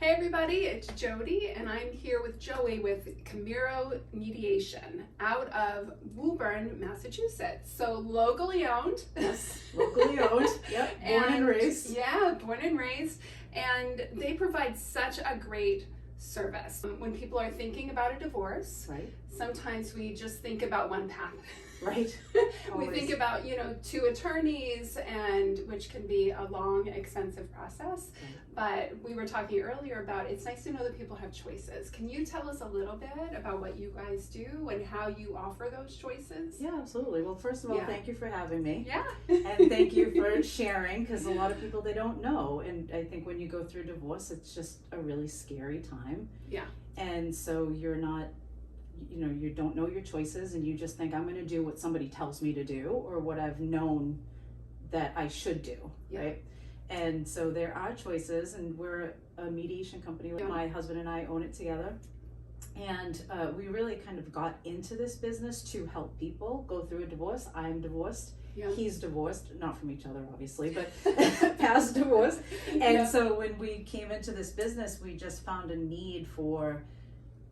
Hey everybody, it's Jody and I'm here with Joey with Comeiro Mediation out of Woburn, Massachusetts. So locally owned. Yes, locally owned. Yep, born and raised. Yeah, born and raised. And they provide such a great service. When people are thinking about a divorce, Right. sometimes we just think about one path. Right. We think about, two attorneys, and which can be a long, expensive process. But we were talking earlier about it's nice to know that people have choices. Can you tell us a little bit about what you guys do and how you offer those choices? Yeah, absolutely. Well, first of all, thank you for having me. Yeah. And thank you for sharing, because a lot of people, they don't know. And I think when you go through divorce, it's just a really scary time. Yeah. And so you're not, you don't know your choices, and you just think, I'm going to do what somebody tells me to do or what I've known that I should do, right? And so there are choices, and we're a mediation company. Yeah. My husband and I own it together. And we really kind of got into this business to help people go through a divorce. I'm divorced. Yeah. He's divorced, not from each other, obviously, but past divorce. And so when we came into this business, we just found a need for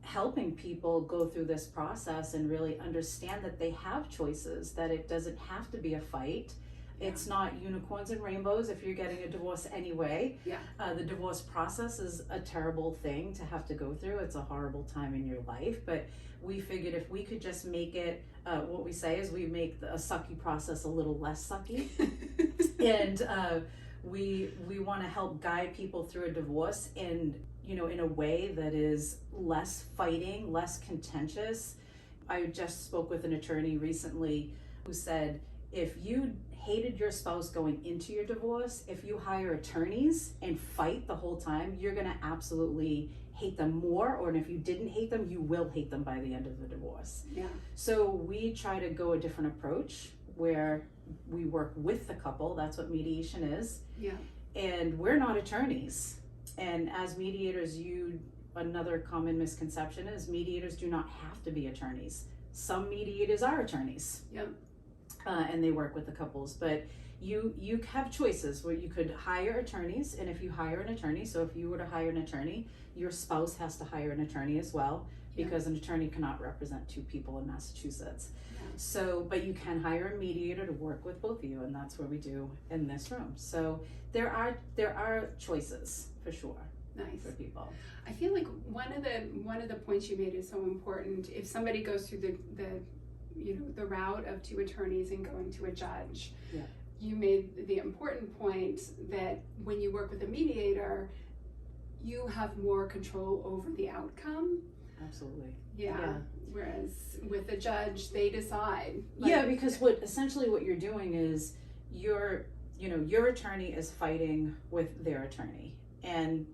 helping people go through this process and really understand that they have choices, that it doesn't have to be a fight. It's not unicorns and rainbows if you're getting a divorce anyway. Yeah. The divorce process is a terrible thing to have to go through. It's a horrible time in your life, but we figured if we could just make it, what we say is we make a sucky process a little less sucky. And we want to help guide people through a divorce in a way that is less fighting, less contentious. I just spoke with an attorney recently who said, if you hated your spouse going into your divorce, if you hire attorneys and fight the whole time, you're going to absolutely hate them more. Or if you didn't hate them, you will hate them by the end of the divorce. Yeah. So we try to go a different approach where we work with the couple. That's what mediation is. Yeah. And we're not attorneys. And as mediators, another common misconception is mediators do not have to be attorneys. Some mediators are attorneys. Yep. And they work with the couples, but you have choices where you could hire attorneys. And if you hire an attorney, so if you were to hire an attorney, your spouse has to hire an attorney as well, because an attorney cannot represent two people in Massachusetts. So, but you can hire a mediator to work with both of you, and that's what we do in this room. So there are choices for sure. Nice. For people. I feel like one of the points you made is so important. If somebody goes through the route of two attorneys and going to a judge, you made the important point that when you work with a mediator, you have more control over the outcome. Absolutely. Yeah. Whereas with a judge, they decide. Because essentially what you're doing is your attorney is fighting with their attorney, and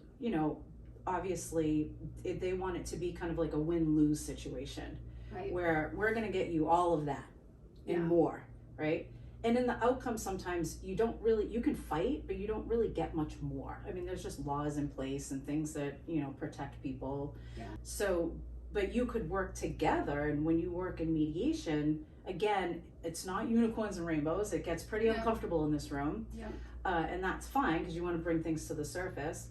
obviously they want it to be kind of like a win-lose situation, right, where we're going to get you all of that and more, right? And in the outcome, sometimes you can fight, but you don't really get much more. I mean, there's just laws in place and things that protect people. So but you could work together, and when you work in mediation, again, it's not unicorns and rainbows. It gets pretty uncomfortable in this room, and that's fine because you want to bring things to the surface.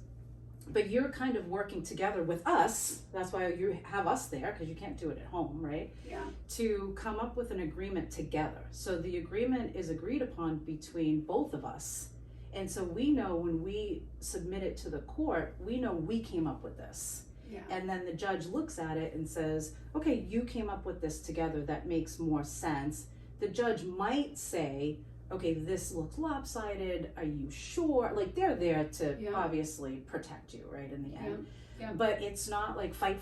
But you're kind of working together with us. That's why you have us there, because you can't do it at home, right? Yeah. To come up with an agreement together. So the agreement is agreed upon between both of us. And so we know when we submit it to the court, we know we came up with this. Yeah. And then the judge looks at it and says, okay, you came up with this together. That makes more sense. The judge might say, okay, this looks lopsided. Are you sure? Like, they're there to obviously protect you, right, in the end. Yeah. But it's not like fight,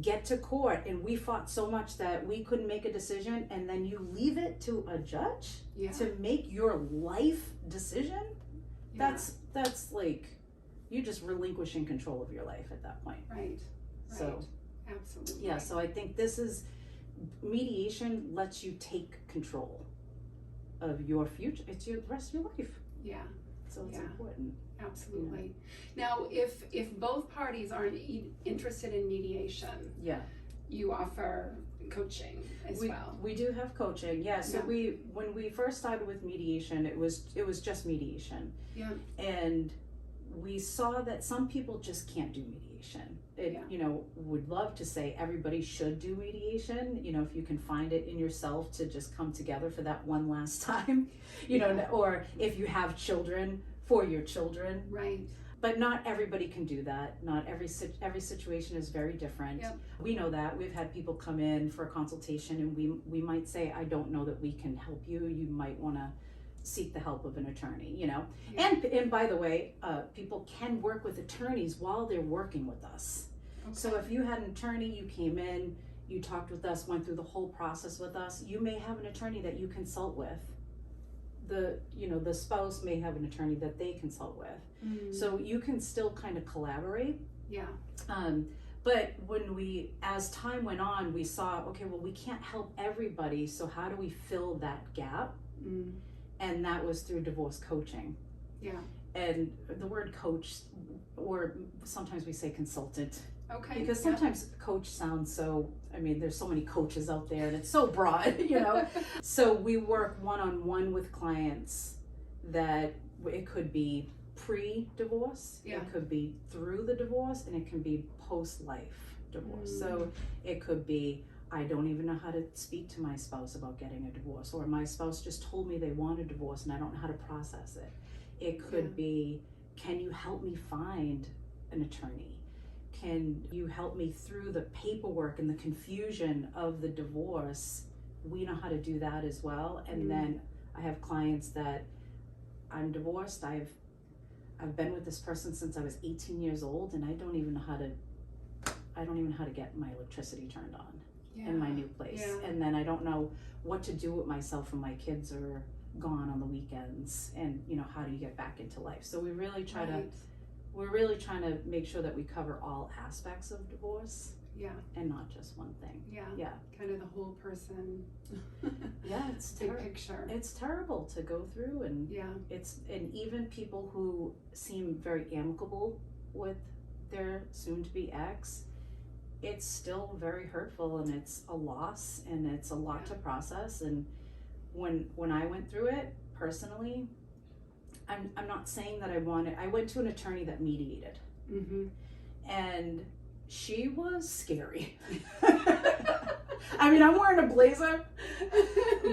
get to court. And we fought so much that we couldn't make a decision, and then you leave it to a judge to make your life decision. That's like, you're just relinquishing control of your life at that point. Right. So, absolutely. Yeah, so I think mediation lets you take control of your future. It's the rest of your life. Yeah. So it's important. Absolutely. Now, if both parties aren't interested in mediation, you offer coaching as well. We do have coaching. So when we first started with mediation, it was just mediation. Yeah. And we saw that some people just can't do mediation. Yeah. You know, would love to say everybody should do mediation, you know, if you can find it in yourself to just come together for that one last time, you know, or if you have children, for your children. Right. But not everybody can do that. Not every situation is very different. Yep. We know that. We've had people come in for a consultation and we might say, I don't know that we can help you. You might want to seek the help of an attorney, you know. Yeah. And by the way, people can work with attorneys while they're working with us. Okay. So if you had an attorney, you came in, you talked with us, went through the whole process with us, you may have an attorney that you consult with. The spouse may have an attorney that they consult with. So you can still kind of collaborate. Yeah. But as time went on, we saw, okay, well, we can't help everybody, so how do we fill that gap? And that was through divorce coaching. Yeah. And the word coach, or sometimes we say consultant. Okay. Because sometimes coach sounds so, I mean, there's so many coaches out there and it's so broad, you know. So we work one-on-one with clients that it could be pre-divorce, it could be through the divorce, and it can be post-life divorce. So it could be, I don't even know how to speak to my spouse about getting a divorce, or my spouse just told me they want a divorce and I don't know how to process it. It could be, can you help me find an attorney? Can you help me through the paperwork and the confusion of the divorce? We know how to do that as well. And then I have clients that I'm divorced. I've been with this person since I was 18 years old, and I don't even know how to get my electricity turned on in my new place. Yeah. And then I don't know what to do with myself when my kids are gone on the weekends, and you know, how do you get back into life? So we really try to we're really trying to make sure that we cover all aspects of divorce. Yeah. And not just one thing. Yeah. Yeah. Kind of the whole person. Yeah, it's big picture. It's terrible to go through, and and even people who seem very amicable with their soon-to-be ex, it's still very hurtful, and it's a loss, and it's a lot to process. And when I went through it personally, I'm not saying that I went to an attorney that mediated, and she was scary. I mean, I'm wearing a blazer,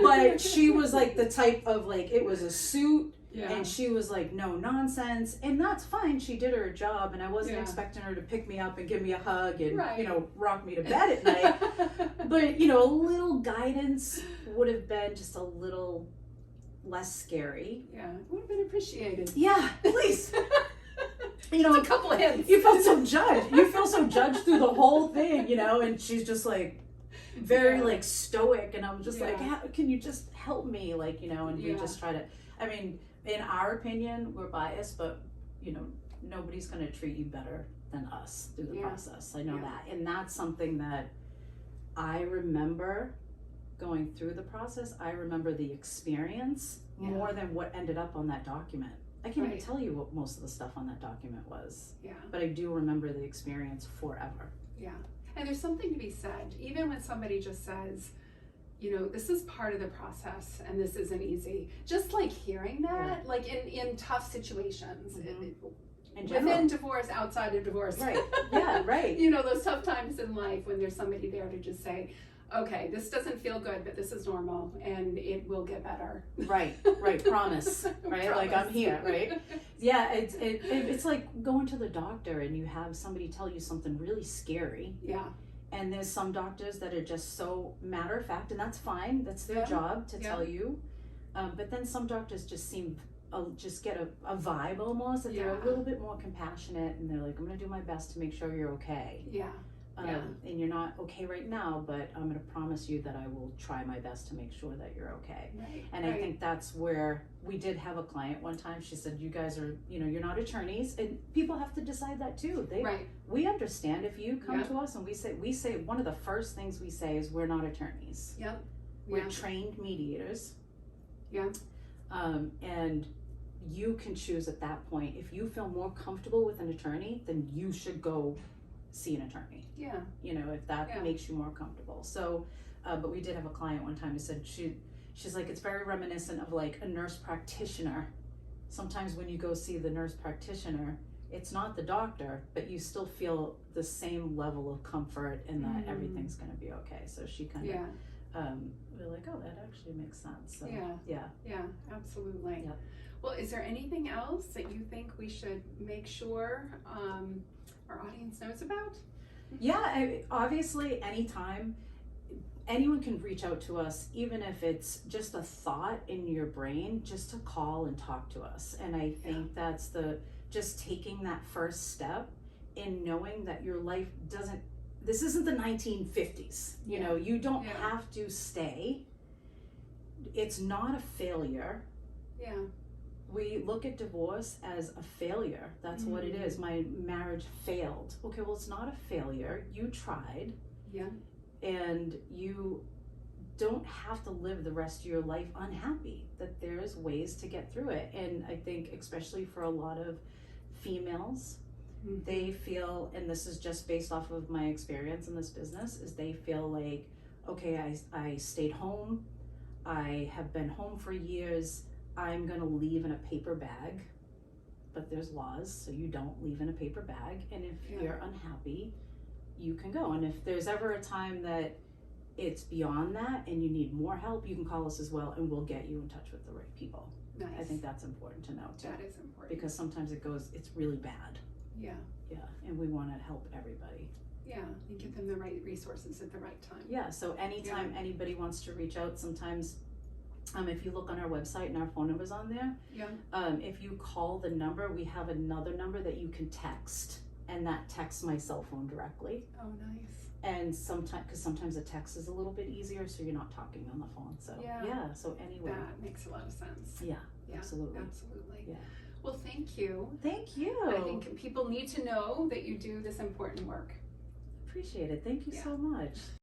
but she was like the type of, like, it was a suit, and she was like, no nonsense, and that's fine. She did her job, and I wasn't expecting her to pick me up and give me a hug and, you know, rock me to bed at night. But, you know, a little guidance would have been just a little less scary. Yeah, it would have been appreciated. Yeah, please. You know, a couple of hints. You felt so judged. You feel so judged through the whole thing, you know, and she's just like very like stoic, and I'm just like, can you just help me? Like, you know, and we just try to, I mean, in our opinion, we're biased, but you know, nobody's going to treat you better than us through the process. I know that. And that's something that I remember going through the process. I remember the experience more than what ended up on that document. I can't even tell you what most of the stuff on that document was. Yeah. But I do remember the experience forever. Yeah. And there's something to be said, even when somebody just says, you know, this is part of the process and this isn't easy. Just like hearing that, like in tough situations, within divorce, outside of divorce. Right. Yeah, right. You know, those tough times in life when there's somebody there to just say, okay, this doesn't feel good, but this is normal and it will get better. Right, promise, right? Promise. Like, I'm here, right? Yeah, it's like going to the doctor and you have somebody tell you something really scary. Yeah. And there's some doctors that are just so matter of fact, and that's fine. That's their job to tell you. But then some doctors just seem, just get a vibe almost, that they're a little bit more compassionate, and they're like, I'm going to do my best to make sure you're okay. Yeah. And you're not okay right now, but I'm going to promise you that I will try my best to make sure that you're okay. Right. And I think that's where we did have a client one time. She said, you guys are, you know, you're not attorneys, and people have to decide that too. We understand if you come to us and we say one of the first things we say is we're not attorneys. Yep. We're trained mediators. Yeah. And you can choose at that point. If you feel more comfortable with an attorney, then you should go see an attorney. Yeah. You know, if that makes you more comfortable. So, but we did have a client one time who said she's like, it's very reminiscent of like a nurse practitioner sometimes when you go see the nurse practitioner, it's not the doctor, but you still feel the same level of comfort and that everything's going to be okay. So she kind of, we're like, oh, that actually makes sense. So, yeah, absolutely. Yep. Well, is there anything else that you think we should make sure our audience knows about? Yeah, obviously, anytime anyone can reach out to us, even if it's just a thought in your brain, just to call and talk to us. And I think that's just taking that first step in knowing that your life this isn't the 1950s. You know, you don't have to stay. It's not a failure. Yeah. We look at divorce as a failure. That's what it is. My marriage failed. Okay, well, it's not a failure. You tried. Yeah. And you don't have to live the rest of your life unhappy. That there's ways to get through it. And I think especially for a lot of females, they feel, and this is just based off of my experience in this business, is they feel like, okay, I stayed home. I have been home for years. I'm gonna leave in a paper bag, but there's laws, so you don't leave in a paper bag. And if you're unhappy, you can go. And if there's ever a time that it's beyond that and you need more help, you can call us as well, and we'll get you in touch with the right people. Nice. I think that's important to know too. That is important. Because sometimes it's really bad. Yeah. Yeah, and we want to help everybody. Yeah, and give them the right resources at the right time. Yeah, so anytime anybody wants to reach out, sometimes if you look on our website and our phone number's on there, if you call the number, we have another number that you can text, and that texts my cell phone directly. Oh, nice. And sometimes a text is a little bit easier, so you're not talking on the phone. So so anyway. That makes a lot of sense. Yeah, absolutely. Absolutely. Yeah. Well, thank you. Thank you. I think people need to know that you do this important work. Appreciate it. Thank you so much.